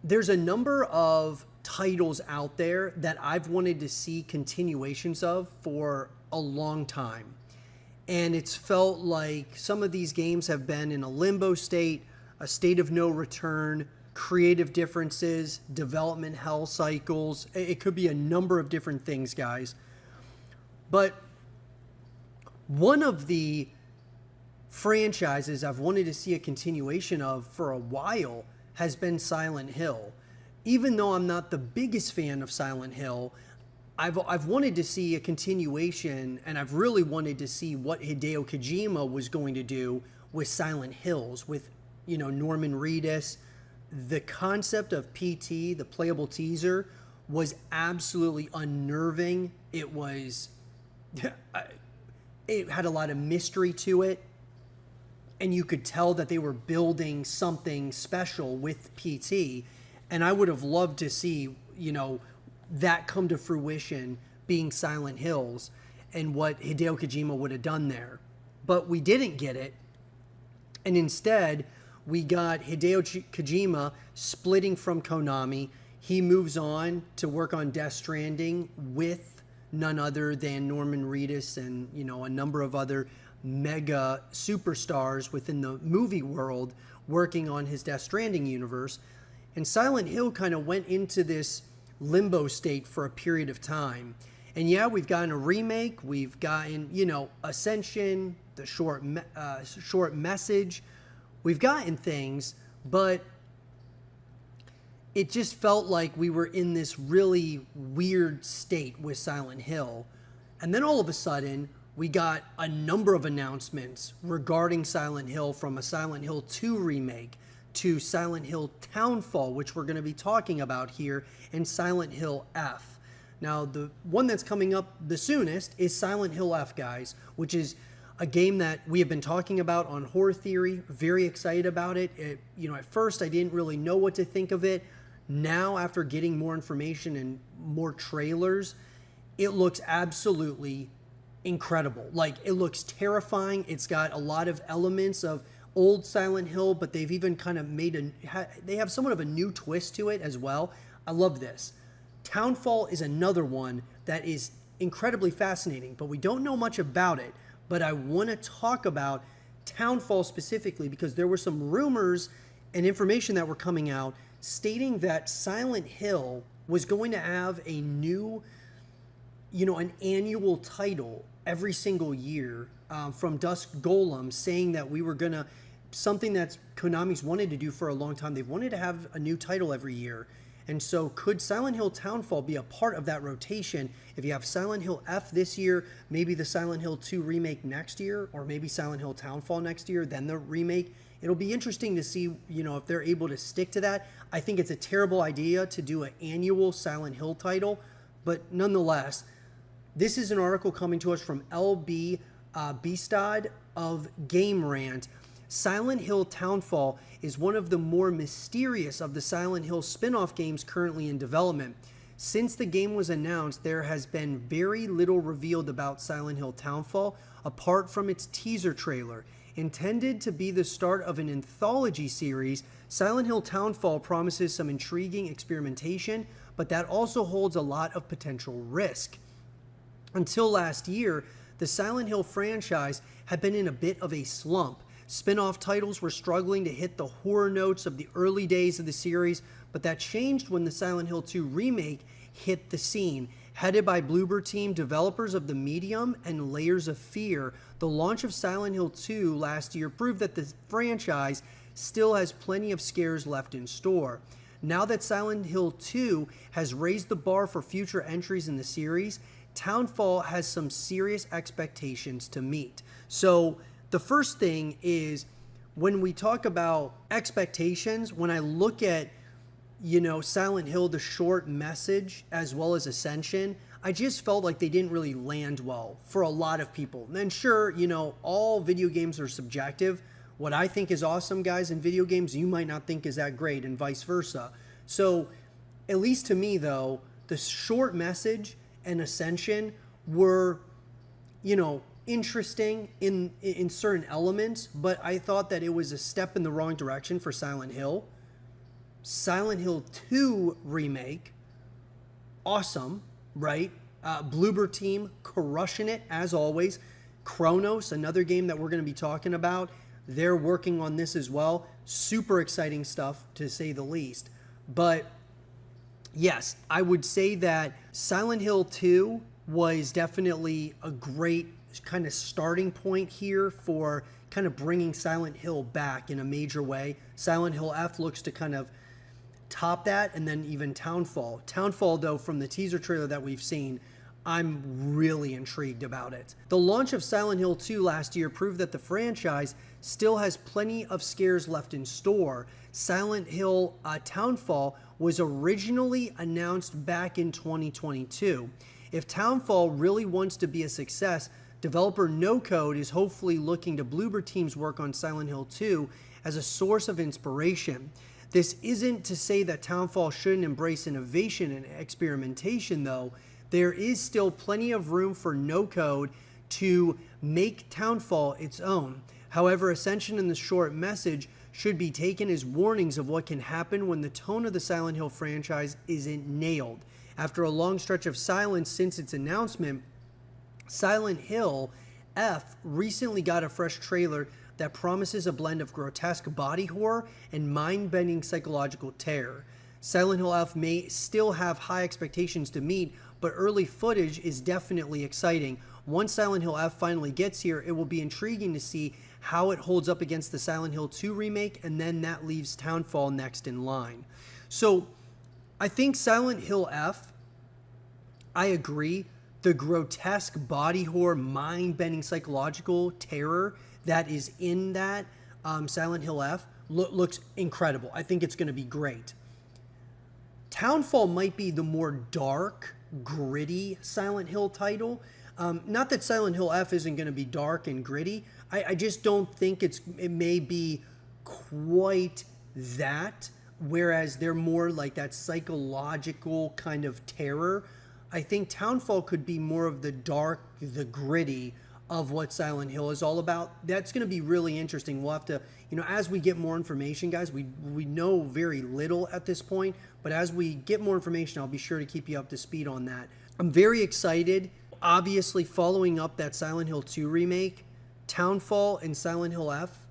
there's a number of titles out there that I've wanted to see continuations of for a long time. And it's felt like some of these games have been in a limbo state, a state of no return, creative differences, development hell cycles. It could be a number of different things, guys. But one of the franchises I've wanted to see a continuation of for a while has been Silent Hill. Even though I'm not the biggest fan of Silent Hill, I've wanted to see a continuation, and I've really wanted to see what Hideo Kojima was going to do with Silent Hills, with, Norman Reedus. The concept of PT, the playable teaser, was absolutely unnerving. It had a lot of mystery to it, and you could tell that they were building something special with PT, and I would have loved to see, that come to fruition being Silent Hills and what Hideo Kojima would have done there. But we didn't get it, and instead we got Hideo Kojima splitting from Konami. He moves on to work on Death Stranding with none other than Norman Reedus and, a number of other mega superstars within the movie world working on his Death Stranding universe. And Silent Hill kind of went into this limbo state for a period of time. And yeah, we've gotten a remake, we've gotten, Ascension, the short message. We've gotten things, but it just felt like we were in this really weird state with Silent Hill. And then all of a sudden, we got a number of announcements regarding Silent Hill, from a Silent Hill 2 remake to Silent Hill Townfall, which we're going to be talking about here, and Silent Hill F. Now, the one that's coming up the soonest is Silent Hill F, guys, which is a game that we have been talking about on Horror Theory. Very excited about it. At first I didn't really know what to think of it. Now, after getting more information and more trailers, it looks absolutely incredible. Like, it looks terrifying. It's got a lot of elements of old Silent Hill, but they've even kind of they have somewhat of a new twist to it as well. I love this. Townfall is another one that is incredibly fascinating, but we don't know much about it. But I want to talk about Townfall specifically because there were some rumors and information that were coming out stating that Silent Hill was going to have a new, an annual title every single year, from Dusk Golem, saying that we were going to, something that Konami's wanted to do for a long time. They've wanted to have a new title every year. And so could Silent Hill Townfall be a part of that rotation? If you have Silent Hill F this year, maybe the Silent Hill 2 remake next year, or maybe Silent Hill Townfall next year, then the remake. It'll be interesting to see, if they're able to stick to that. I think it's a terrible idea to do an annual Silent Hill title, but nonetheless, this is an article coming to us from LB Bistad of Game Rant. Silent Hill Townfall is one of the more mysterious of the Silent Hill spin-off games currently in development. Since the game was announced, there has been very little revealed about Silent Hill Townfall apart from its teaser trailer. Intended to be the start of an anthology series, Silent Hill Townfall promises some intriguing experimentation, but that also holds a lot of potential risk. Until last year, the Silent Hill franchise had been in a bit of a slump. Spin-off titles were struggling to hit the horror notes of the early days of the series, but that changed when the Silent Hill 2 remake hit the scene. Headed by Bloober Team, developers of The Medium and Layers of Fear, the launch of Silent Hill 2 last year proved that the franchise still has plenty of scares left in store. Now that Silent Hill 2 has raised the bar for future entries in the series, Townfall has some serious expectations to meet. So the first thing is, when we talk about expectations, when I look at, Silent Hill, the short message, as well as Ascension, I just felt like they didn't really land well for a lot of people. And sure, all video games are subjective. What I think is awesome, guys, in video games, you might not think is that great, and vice versa. So, at least to me, though, the short message and Ascension were, interesting in certain elements, but I thought that it was a step in the wrong direction for Silent Hill. Silent Hill 2 remake, awesome, right? Bloober team crushing it as always. Chronos, another game that we're going to be talking about, they're working on this as well. Super exciting stuff, to say the least. But yes, I would say that Silent Hill 2 was definitely a great kind of starting point here for kind of bringing Silent Hill back in a major way. Silent Hill F looks to kind of top that, and then even Townfall. Townfall, though, from the teaser trailer that we've seen, I'm really intrigued about it. The launch of Silent Hill 2 last year proved that the franchise still has plenty of scares left in store. Silent Hill Townfall was originally announced back in 2022. If Townfall really wants to be a success, developer No Code is hopefully looking to Bloober Team's work on Silent Hill 2 as a source of inspiration. This isn't to say that Townfall shouldn't embrace innovation and experimentation, though. There is still plenty of room for No Code to make Townfall its own. However, Ascension and the short message should be taken as warnings of what can happen when the tone of the Silent Hill franchise isn't nailed. After a long stretch of silence since its announcement, Silent Hill F recently got a fresh trailer that promises a blend of grotesque body horror and mind-bending psychological terror. Silent Hill F may still have high expectations to meet, but early footage is definitely exciting. Once Silent Hill F finally gets here, it will be intriguing to see how it holds up against the Silent Hill 2 remake, and then that leaves Townfall next in line. So I think Silent Hill F, I agree, the grotesque body horror, mind-bending psychological terror that is in that Silent Hill F looks incredible. I think it's going to be great. Townfall might be the more dark, gritty Silent Hill title. Not that Silent Hill F isn't going to be dark and gritty. I just don't think it may be quite that, whereas they're more like that psychological kind of terror. I think Townfall could be more of the dark, the gritty of what Silent Hill is all about. That's going to be really interesting. We'll have to, as we get more information, guys, we know very little at this point, but as we get more information, I'll be sure to keep you up to speed on that. I'm very excited. Obviously, following up that Silent Hill 2 remake, Townfall and Silent Hill F,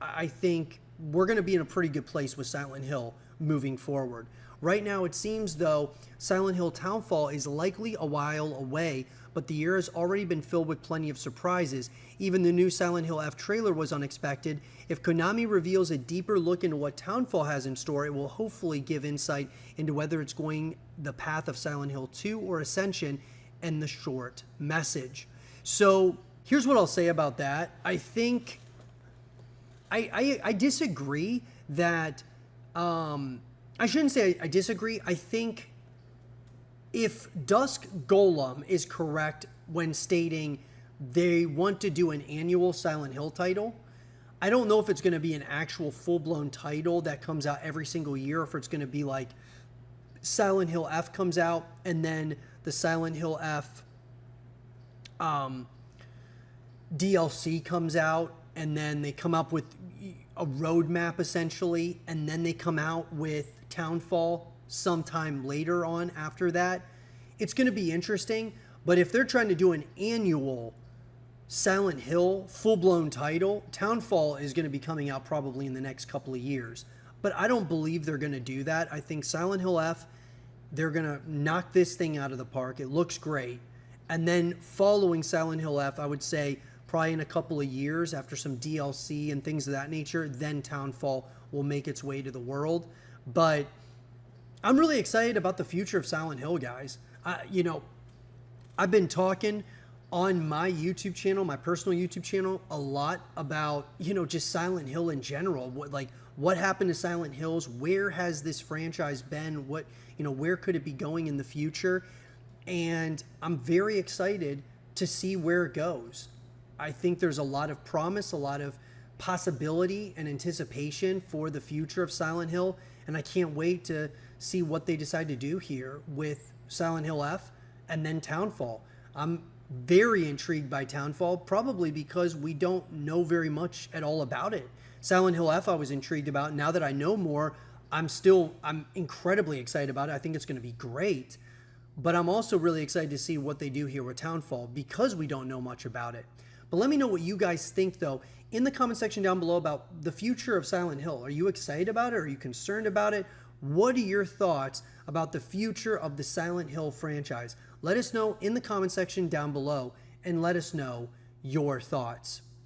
I think we're going to be in a pretty good place with Silent Hill moving forward. Right now, it seems, though, Silent Hill Townfall is likely a while away, but the year has already been filled with plenty of surprises. Even the new Silent Hill F trailer was unexpected. If Konami reveals a deeper look into what Townfall has in store, it will hopefully give insight into whether it's going the path of Silent Hill 2 or Ascension and the short message. So here's what I'll say about that. I think I disagree that I shouldn't say I disagree. I think if Dusk Golem is correct when stating they want to do an annual Silent Hill title, I don't know if it's going to be an actual full-blown title that comes out every single year, or if it's going to be like Silent Hill F comes out and then the Silent Hill F DLC comes out, and then they come up with a roadmap essentially, and then they come out with Townfall sometime later on after that. It's going to be interesting, but if they're trying to do an annual Silent Hill full-blown title, Townfall is going to be coming out probably in the next couple of years. But I don't believe they're going to do that. I think Silent Hill F, they're going to knock this thing out of the park. It looks great. And then following Silent Hill F, I would say probably in a couple of years after some DLC and things of that nature, then Townfall will make its way to the world. But I'm really excited about the future of Silent Hill, guys. I've been talking on my YouTube channel, my personal YouTube channel, a lot about, just Silent Hill in general. What happened to Silent Hills? Where has this franchise been? Where could it be going in the future? And I'm very excited to see where it goes. I think there's a lot of promise, a lot of possibility and anticipation for the future of Silent Hill, and I can't wait to see what they decide to do here with Silent Hill F and then Townfall. I'm very intrigued by Townfall, probably because we don't know very much at all about it. Silent Hill F I was intrigued about. Now that I know more, I'm incredibly excited about it. I think it's going to be great. But I'm also really excited to see what they do here with Townfall because we don't know much about it. But let me know what you guys think, though, in the comment section down below about the future of Silent Hill. Are you excited about it? Are you concerned about it? What are your thoughts about the future of the Silent Hill franchise? Let us know in the comment section down below and let us know your thoughts.